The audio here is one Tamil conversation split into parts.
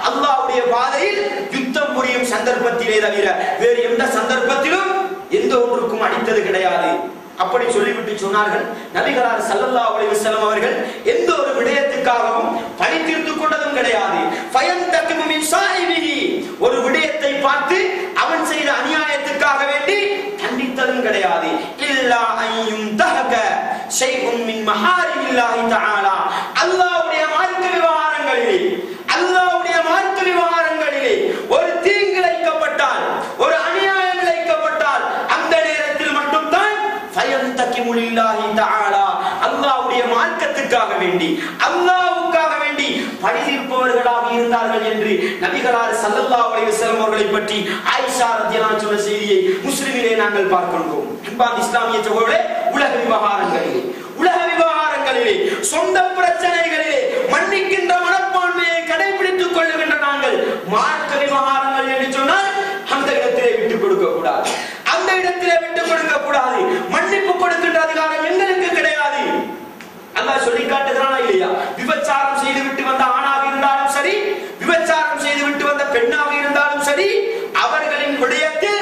அல்லாஹ்வுடைய பாதையில் யுத்தம் புரியும் சந்தர்ப்பத்திலே தவிர வேறு எந்த சந்தர்ப்பத்திலும் எந்த ஒன்றுக்கும் அடித்தது கிடையாது. அப்படி சொல்லிவிட்டு சொன்னார்கள், நபிகளார் ஸல்லல்லாஹு அலைஹி வஸல்லம் அவர்கள் எந்த ஒரு விடயத்துக்காகவும் பழி தீர்த்துக் கொண்டதும் கிடையாது. ஃபயன்தகிமு மின் ஸாஹிபிஹி, ஒரு விடயத்தை பார்த்து அவன் செய்த அநியாயத்துக்காக வேண்டி கண்டித்ததும் கிடையாது. இல்லா அய்யும் தஹக ஷைஉன் மின் மஹாரிமில்லாஹி தஆலா, அல்லாஹ்வுடைய மார்க்க விவகாரங்களிலே, அல்லாஹ்வுடைய மார்க்க விவகாரங்களிலே ஒரு தீங்கு இழைக்கப்பட்டால், ஒரு அநியாயம் இழைக்கப்பட்டால் அந்த நேரத்தில் மட்டும் தான் ஃபயன்தகிமு லில்லாஹி தஆலா, அல்லாஹ்வுடைய மார்க்கத்துக்காக வேண்டி, அல்லாஹ்வுக்காக வேண்டி பழி தீர்ப்பவர்களாக இருந்தார்கள் என்று நபிகளார் ஸல்லல்லாஹு அலைஹி வஸல்லம் அவர்களை பற்றி ஆயிஷா ரலியல்லாஹு அன்ஹா சொன்ன செய்தியை முஸ்லிமிலே நாங்கள் பார்க்கின்றோம். அன்பார்ந்த இஸ்லாமிய சகோதரர்களே, உலக விவகாரங்களிலே சொந்த பிரச்சனைகளிலே மன்னிக்கின்ற மனப்பான்மையை கடைபிடித்துக் கொள்ளுகின்ற நாங்கள் மார்க்க விவகாரங்கள் என்று சொன்னால் அந்த இடத்திலே விட்டுக் கொடுக்க கூடாது, அந்த இடத்திலே விட்டுக் கொடுக்க கூடாது. மன்னிப்பு கொடுக்கின்ற அதிகாரம் எங்களுக்கு கிடையாது. அல்லாஹ் சொல்லி காட்டுகிறானா இல்லையா? விபச்சாரம் செய்து விட்டு வந்த ஆணாக இருந்தாலும் சரி, விபச்சாரம் செய்து விட்டு வந்த பெண்ணாக இருந்தாலும் சரி, அவர்களின் விடயத்தில்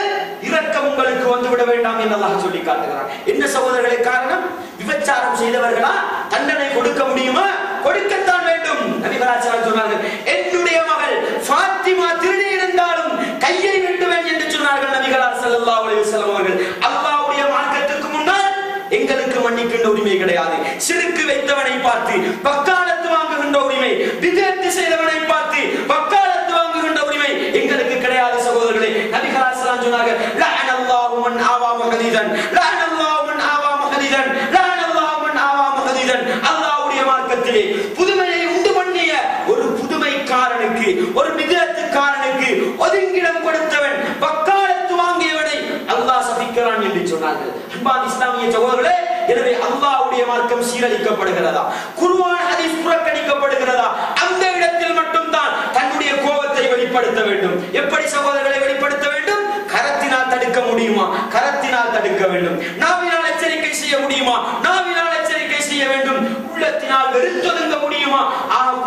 இரக்கம் உங்களுக்கு வந்துவிட வேண்டாம் என்று அல்லாஹ் சொல்லி காட்டுகிறான். என்ன சகோதரர்களே காரணம்? விபச்சாரம் செய்தவர்களா தண்டனை கொடுக்க முடியுமா? கொடுக்கத்தான் வேண்டும். நபிகளார் சொன்னார்கள், என்னுடைய மகள் ஃபாத்திமா திருடி இருந்தாலும் கையை வெட்டுவேன் என்று சொன்னார்கள் நபிகளார் ஸல்லல்லாஹு அலைஹி வஸல்லம் அவர்கள். அல்லாஹ்வுடைய மார்க்கத்துக்கு முன்னால் எங்களுக்கு மன்னிக்கின்ற உரிமை கிடையாது. சிறுக்கு வைத்தவனை பார்த்து வக்காலத்து வாங்குகின்ற உரிமை, விதத்து செய்தவனை பார்த்து வக்காலத்து வாங்குகின்ற உரிமை எங்களுக்கு கிடையாது சகோதரர்களே. நபிகளார் ஸல்லல்லாஹு சொன்னார்கள், லஅனல்லாஹு மன் ஆவா மஹதிதன், லஅனல்லாஹு மன் ஆவா மஹதிதன், லஅனல்லாஹு மன் ஆவா மஹதிதன். அல்லாஹ்வுடைய மார்க்கத்திலே புதுமையை உண்டு பண்ணிய ஒரு புதுமைக்காரனுக்கு, ஒரு விதத்துக்காரனுக்கு ஒதுங்கிடம் கொடுத்தவன், வக்காலத்து வாங்கியவனை அல்லாஹ் சபிக்கிறான் என்று சொன்னார்கள். அன்பார்ந்த இஸ்லாமிய சகோதரர்களே, எனவே அல்லாஹ்வுடைய மார்க்கம் சீரழிக்கப்படுகிறதா, குர்ஆன் ஹதீஸ் புறக்கணிக்கப்படுகிறதா? அந்த இடத்தில் மட்டும் தான் தன்னுடைய கோபத்தை வெளிப்படுத்த வேண்டும். எப்படி சகோதரர்களை வெளிப்படுத்த வேண்டும்? கரத்தினால் தடுக்க முடியுமா? கரத்தினால் தடுக்க வேண்டும். நாவினால் எச்சரிக்கை செய்ய முடியுமா? நாவினால் எச்சரிக்கை செய்ய வேண்டும். உள்ளத்தினால் வெறுத்தொதுங்க முடியுமா?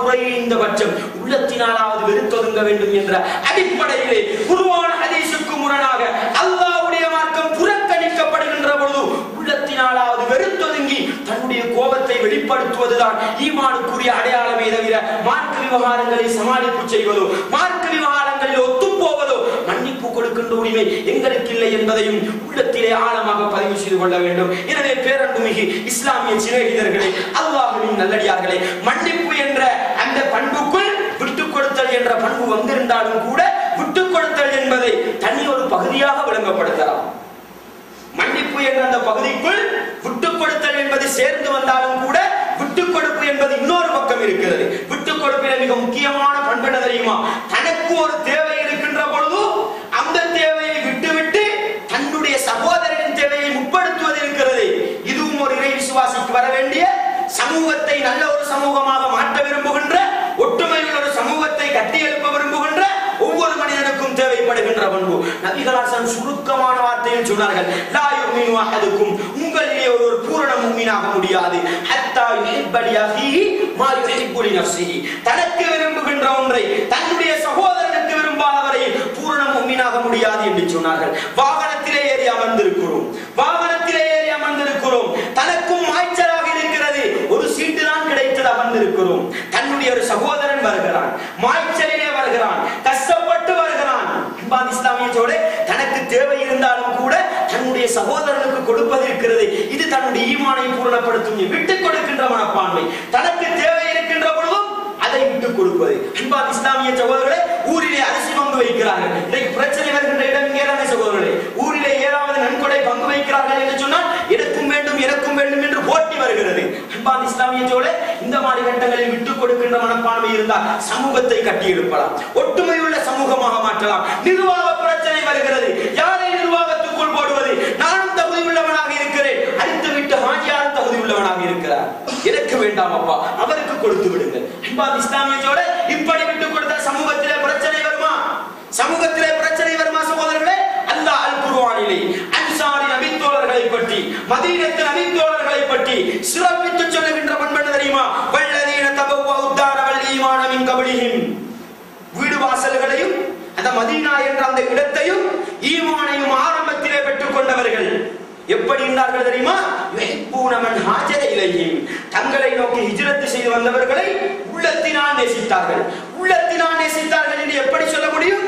குறைந்த பட்சம் உள்ளத்தினாலாவது வெறுத்தொதுங்க வேண்டும் என்ற அடிப்படையிலே குர்ஆன் ஹதீஸுக்கு முரணாக அல்லாஹ்வுடைய மார்க்கம் புறக்கணிக்கப்படுகின்ற பொழுது உள்ளத்தினாலாவது வெறுத்தொதுங்கி தன்னுடைய கோபத்தை வெளிப்படுத்துவதுதான் ஈமானுக்குரிய அடையாளமே தவிர மார்க்க விவகாரங்களை சமாளிப்பு செய்வதோ, மார்க்க விவகாரங்களில் ஒத்துப்போவதோ, மன்னிப்பு கொடுக்கின்ற உரிமை எங்களுக்கு இல்லை என்பதையும் உள்ளத்திலே ஆழமாக பதிவு செய்து கொள்ள வேண்டும். எனவே பேரன்புமிகு இஸ்லாமிய சிநேகிதர்களே, அல்லாஹ்வின் நல்லடியார்களே, மன்னிப்பு என்ற அந்த பண்புக்குள் விட்டுக் கொடுத்தல் என்ற பண்பு வந்திருந்தாலும் கூட விட்டுக் கொடுத்தல் என்பதை தனி ஒரு பகுதியாக விளங்கப்படுத்தலாம். மன்னிப்பு என்ற அந்த பகுதிக்குள் விட்டுக் கொடுத்தல் என்பது சேர்ந்து வந்தாலும் கூட விட்டுக் கொடுப்பு என்பது இன்னொரு பக்கம் இருக்கிறது. விட்டுக் கொடுப்பில் மிக முக்கியமான பண்பு என்ன தெரியுமா? தனக்கு ஒரு தேவை இருக்கின்ற பொழுது அந்த தேவையை விட்டுவிட்டு தன்னுடைய சகோதரனின் தேவையை முற்படுத்துவது இருக்கிறது. இதுவும் ஒரு இறை விசுவாசிக்கு வர வேண்டிய, சமூகத்தை நல்ல ஒரு சமூகமாக மாற்ற விரும்புகின்ற, ஒற்றுமையுள்ள ஒரு சமூகத்தை கட்டி எழுப்ப விரும்புகின்ற ஒவ்வொரு மனிதனுக்கும் தேவைப்படுகின்ற பண்பு. நபிகளார் சுருக்கமான வார்த்தையில் சொன்னார்கள், லா யுமினு அஹதுக்கும், உங்களிலே ஒரு பூரண முஃமினாக முடியாது, ஹத்தா யுஹிப்ப லிஅஹீஹி மா யுஹிப்பு லினஃப்ஸிஹி, தனக்கு விரும்புகின்ற ஒன்றை தன்னுடைய சகோதரனுக்கு விரும்பாதவரை பூரண முஃமினாக முடியாது என்று சொன்னார்கள். வாகனத்திலே ஏறி அமர்ந்திருக்கிறோம், வாகனத்திலே ஏறி அமர்ந்திருக்கிறோம், தனக்கும் மாய்ச்சலாக இருக்கிறது, ஒரு சீட்டு தான் கிடைத்தது, அமர்ந்திருக்கிறோம். தன்னுடைய ஒரு சகோதரன் வருகிறான், மாய்ச்சலிலே வருகிறான், கஷ்டப்பட்டு வருகிறான். இஸ்லாமிய சோழ தனக்கு தேவை இருந்தாலும் கூட தன்னுடைய சகோதரனுக்கு கொடுப்பது இருக்கிறது. இது தன்னுடைய ஈமானை பூரணப்படுத்தும் விட்டுக் கொடுக்கின்ற மனப்பான்மை. தனக்கு தேவை இருக்கின்ற பொழுதும் அதை விட்டுக் கொடுப்பது. அன்பார்ந்த இஸ்லாமிய சகோதரர்களே, ஊரிலே அரிசி பங்கு வைக்கிறார்கள். இன்றைக்கு பிரச்சனை வருகின்ற இடம் இங்கேதானே சகோதரர்களே? ஊரிலே ஏதாவது நன்கொடை பங்கு வைக்கிறார்கள் என்று சொன்னால் எனக்கும் வேண்டும் எனக்கும் வேண்டும் என்று போட்டி வருகிறது. அன்பார்ந்த இஸ்லாமிய சகோதரர்களே, இந்த மாதிரி கட்டங்களில் விட்டுக் கொடுக்கின்ற மனப்பான்மை இருந்தால் சமூகத்தை கட்டி எழுப்பலாம், ஒற்றுமையுள்ள சமூகமாக மாற்றலாம். நிர்வாக பிரச்சனை வருகிறது, யாரை நிர்வாகத்துக்குள் போடுவது? நானும் தகுதி உள்ளவனாக இருக்கிறேன், அடுத்து விட்டு ஹாஜியாரும் தகுதி உள்ளவனாக இருக்கிறார், எனக்கு வேண்டாம் அப்பா, அவருக்கு கொடுத்து விடுங்கள். அன்பார்ந்த இஸ்லாமிய சகோதரர்களே, இப்படி விட்டுக் கொடுத்த சமூகத்திலே பிரச்சனை வருமா? சமூகத்திலே பிரச்சனை வருமா சகோதரர்களே? அல்லாஹ் அல் குர்ஆனிலே அன்சாரி நபித்தோழர்களை பற்றி, மதீனத்து நபித்தோழர்களை பற்றி சிறப்பித்து சொல்லுகின்ற பண்பு என்ன தெரியுமா? வல்லதீன தபவ்வஉத் தார வல் ஈமான மின் கப்லிஹிம், வீடு வீடு வாசல்களையும் அந்த மதீனா என்ற அந்த இடத்தையும் ஈமானையும் ஆரம்பத்திலே பெற்றுக் கொண்டவர்கள் எப்படி இருந்தார்கள் தெரியுமா? தங்களை நோக்கி ஹிஜ்ரத் செய்து வந்தவர்களை உள்ளத்தினால் நேசித்தார்கள். உள்ளத்தினால் நேசித்தார்கள் என்று எப்படி சொல்ல முடியும்?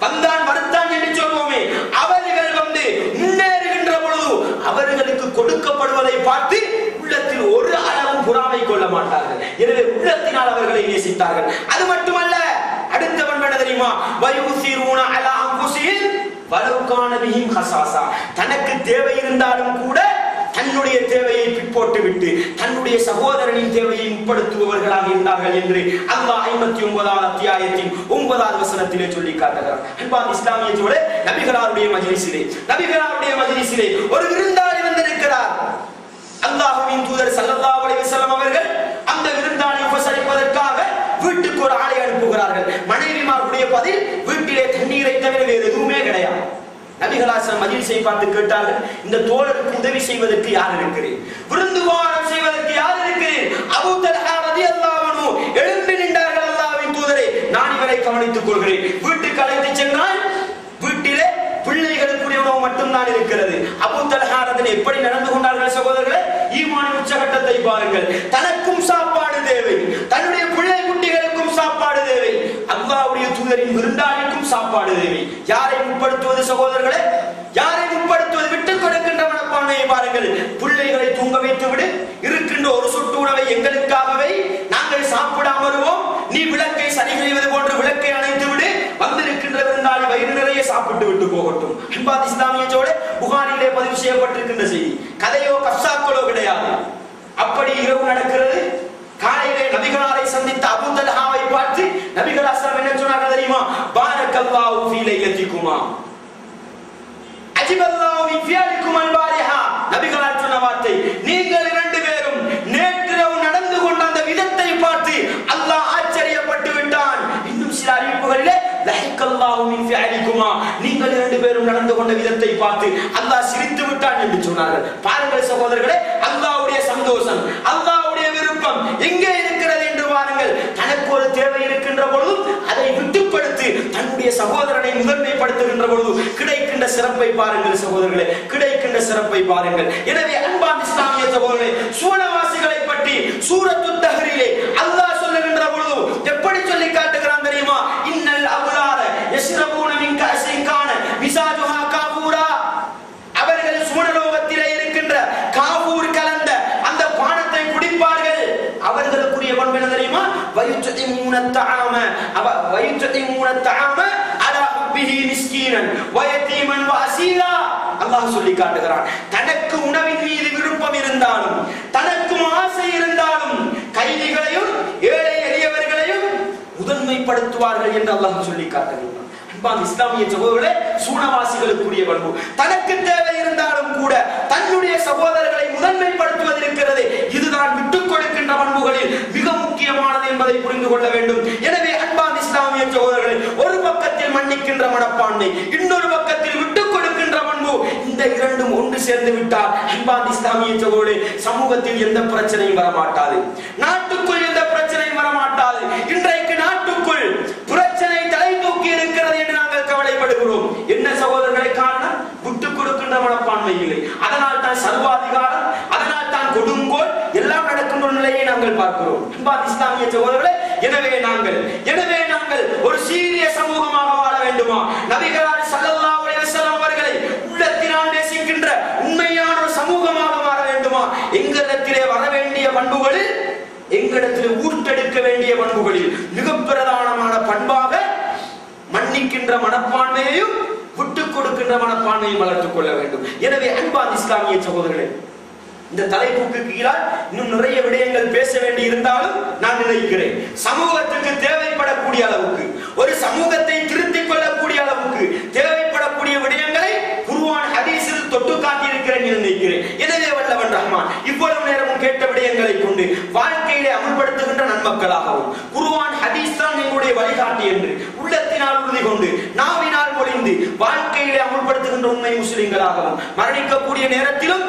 வந்தான் வருத்தான் என்று சொல்வோமே, அவர்கள் வந்து முன்னேறுகின்ற பொழுது அவர்களுக்கு கொடுக்கப்படுவதை பார்த்து உள்ளத்தில் ஒரு அளவும் பொறாமை கொள்ள மாட்டார்கள். எனவே உள்ளத்தினால் அவர்களை நேசித்தார்கள். அது மட்டுமல்ல, அடுத்தவன் என்ன தெரியுமா? தனக்கு தேவை இருந்தாலும் கூட தன்னுடைய தேவையை பிற்போட்டு விட்டு தன்னுடைய சகோதரனின் தேவையை முற்படுத்துபவர்களாக இருந்தார்கள் என்று அல்லாஹ் 59வது அத்தியாயத்தின் 9வது வசனத்திலே சொல்லி காட்டுகிறார். அன்பார்ந்த இஸ்லாமிய சகோதரர்களே, நபிகளாருடைய மஜ்லிஸிலே ஒரு விருந்தாளி வந்திருக்கிறார். அல்லாஹ்வின் தூதர் ஸல்லல்லாஹு அலைஹி வஸல்லம் அவர்கள் அந்த விருந்தாளியை உபசரிப்பதற்காக வீட்டுக்கு ஒரு ஆளை அனுப்புகிறார்கள். மனைவிமாருடைய பதில், வீட்டிலே தண்ணீரை தவிர வேறு எதுவுமே கிடையாது. நபிகளாசன் மஜ்லிஸை பார்த்து கேட்டார்கள், இந்த தோழருக்கு உதவி செய்வதற்கு யார் இருக்கிறேன்? விருந்துவாரம் செய்வதற்கு யார் இருக்கிறேன்? அபூ தல்ஹா ரலியல்லாஹு அன்ஹு எழும்பி நின்றார்கள். அல்லாஹ்வின் தூதரே, நான் இவரை கவனித்துக் கொள்கிறேன். வீட்டுக்கு அழைத்து சென்றால் வீட்டிலே பிள்ளைகளுக்குரிய உணவு மட்டும்தான் இருக்கிறது. அபூ தல்ஹா ரலியல்லாஹு எப்படி நடந்து கொண்டார்கள் சகோதரர்களே? ஈமானின் உச்சகட்டத்தை பாருங்கள். தனக்கும் சாப்பாடு தேவை, தன்னுடைய பிள்ளை குட்டிகளுக்கும் சாப்பாடு தேவை, அல்லாஹ்வுடைய தூதரின் விருந்தாளிக்கும் சாப்பாடு தேவை. யாரை முற்படுத்துவது சகோதரர்களே? யாரை முற்படுத்துவது? விட்டுக் கொடுக்கின்ற மனப்பான்மையை பாருங்கள். பிள்ளைகளை தூங்க வைத்து விடு, இருக்கின்ற ஒரு சொட்டு உணவை எங்களுக்காகவே நாங்கள் சாப்பிடாம வருவோம், நீ விளக்கை சரி செய்வது போன்று விளக்கை அணைத்து விடு, வந்திருக்கின்ற விருந்தாளி வயிறு நிறைய சாப்பிட்டு விட்டு போகட்டும். அன்பார்ந்த இஸ்லாமிய சகோதரர்களே, புகாரிலே பதிவு செய்யப்பட்டிருக்கின்ற செய்தி, கதையோ கப்சாக்களோ கிடையாது. அப்படி இரவு நடக்கிறது. காலையிலே நபிகளாரை சந்தித்த அபூ தல்ஹாவை பார்த்து நபிகள் அஸ்ஸலாம் என்ன சொன்னார்கள் தெரியுமா? பாரக்கல்லாஹு ஃபீ லைலத்திகுமா அஜிபல்லாஹு மின் ஃபியலிக்கும் அல்பாரிஹா. நபிகளார் சொன்ன வார்த்தை, நீங்கள் இரண்டு பேரும் நேற்றிரவு நடந்து கொண்ட அந்த விதத்தை பார்த்து அல்லாஹ் ஆச்சரியப்பட்டு விட்டான். இன்னும் சில அறிவிப்புகளிலே லஹிகல்லாஹு மின் ஃபியலிக்குமா, நீங்கள் இரண்டு பேரும் நடந்து கொண்ட விதத்தை பார்த்து அல்லாஹ் சிரித்து விட்டான் என்று சொன்னார்கள். பாருங்கள் சகோதரர்களே, அல்லாஹ்வுடைய சந்தோஷம், அல்லாஹ்வுடைய விருப்பம் எங்கே இருக்கிறது என்று பாருங்கள். தனக்கு ஒரு தேவை இருக்கின்ற பொழுது அதை விட்டுப்படுத்தி தன்னுடைய சகோதரனை முதன்மைப்படுத்துகின்ற பொழுது கிடைக்கின்ற சிறப்பை பாருங்கள் சகோதரர்களே, கிடைக்கின்ற சிறப்பை பாருங்கள். எனவே அன்பார்ந்த இஸ்லாமிய சகோதரர்களே, சூனவாசிகளை பற்றி சூரத்து தஹ்ரீலே அல்லாஹ் சொல்லுகின்ற பொழுது எப்படி சொல்லி காட்டுகிறான் தெரியுமா? இன்னல் அப்ரார யஷ்ரபூன மின் கஸின் கான மிஸாஜுஹா காஃபூரா. அவர்கள் சூனலோகத்திலே இருக்கின்ற காஃபூர் கலந்த அந்த பானத்தை குடிப்பார்கள். அவர்களுக்குரிய பண்பு என்ன தெரியுமா? வயுத்இமூன தஆம அலா ஹுப்பிஹி மிஸ்கீனன் வயதீமன் வஅசீரா. அல்லாஹ் சொல்லி காட்டுகிறான், தனக்கு உணவின் மீது விருப்பம் இருந்தாலும் தனக்கு ஆசை இருந்தாலும் கைதிகளையும் ஏழை எளியவர்களையும் முதன்மைப்படுத்துவார்கள் என்று அல்லாஹ் சொல்லி காட்டுகிறான். இஸ்லாமிய சகோதரர்களே, சூனவாசிகளுக்குரிய பண்பு, தனக்கு தேவை இருந்தாலும் கூட தன்னுடைய சகோதரர்களை முதன்மைப்படுத்துவது இருக்கிறது. இதுதான் விட்டுக் கொடுக்கின்ற பண்புகளில் மிக முக்கியமானது என்பதை புரிந்து கொள்ள வேண்டும். எனவே அன்பார்ந்த இஸ்லாமிய சகோதரர்களே, ஒரு பக்கத்தில் மன்னிக்கின்ற மனப்பான்மை, இன்னொரு பக்கத்தில் விட்டுக் கொடுக்கின்ற பண்பு, இந்த இரண்டும் ஒன்று சேர்ந்து விட்டால் அன்பார்ந்த இஸ்லாமிய சகோதரர்களே, சமூகத்தில் எந்த பிரச்சனையும் வரமாட்டாது, நாட்டுக்குள் எந்த பிரச்சனையும் வரமாட்டாது. இன்றைக்கு நாட்டுக்குள் பிரச்சனை தலை தூக்கி இருக்கிறது என்று நாங்கள் கவலைப்படுகிறோம். என்ன சகோதரர்களை காரணம்? விட்டுக் கொடுக்கின்ற மனப்பான்மை இல்லை. அதனால் தான் சர்வாதிகாரம், அதனால் தான் கொடுங்கோல் எல்லாம் நடக்கின்ற நிலையை நாங்கள் பார்க்கிறோம். இஸ்லாமிய சகோதரர்களே, எனவே நாங்கள் ஒரு சீரிய சமூகமாக வாழ வேண்டுமா? நபிகளார் ஸல்லல்லாஹு அலைஹி வஸல்லம் அவர்களை உள்ளத்தினால் நேசிக்கின்ற உண்மையான ஒரு சமூகமாக மாற வேண்டுமா? எங்களிடத்திலே வர வேண்டிய பண்புகளில், எங்களிடத்திலே ஊற்றெடுக்க வேண்டிய பண்புகளில் மிக பிரதானமான பண்பாக மன்னிக்கின்ற மனப்பான்மையையும் விட்டுக் கொடுக்கின்ற மனப்பான்மையும் வளர்த்துக் கொள்ள வேண்டும். எனவே அன்பார்ந்த இஸ்லாமிய சகோதரர்களே, இந்த தலைப்புக்கு கீழால் இன்னும் நிறைய விடயங்கள் பேச வேண்டி இருந்தாலும் நான் நினைக்கிறேன், சமூகத்துக்கு தேவைப்படக்கூடிய அளவுக்கு, ஒரு சமூகத்தை திருத்திக் கொள்ளக்கூடிய அளவுக்கு தேவைப்படக்கூடிய விடயங்களை குர்ஆன் ஹதீஸில் தொட்டு காட்டியிருக்கிறேன் நினைக்கிறேன். எனவே வல்லவன் ரஹ்மான் இவ்வளவு நேரமும் கேட்ட விடயங்களை கொண்டு வாழ்க்கையிலே அமல்படுத்துகின்ற நன்மக்களாகவும், குர்ஆன் ஹதீஸ் தான் எங்களுடைய வழிகாட்டி என்று உள்ளத்தினால் உறுதி கொண்டு நாவினால் மொழிந்து வாழ்க்கையிலே அமல்படுத்துகின்ற உண்மை முஸ்லிம்களாகவும் மரணிக்கக்கூடிய நேரத்திலும்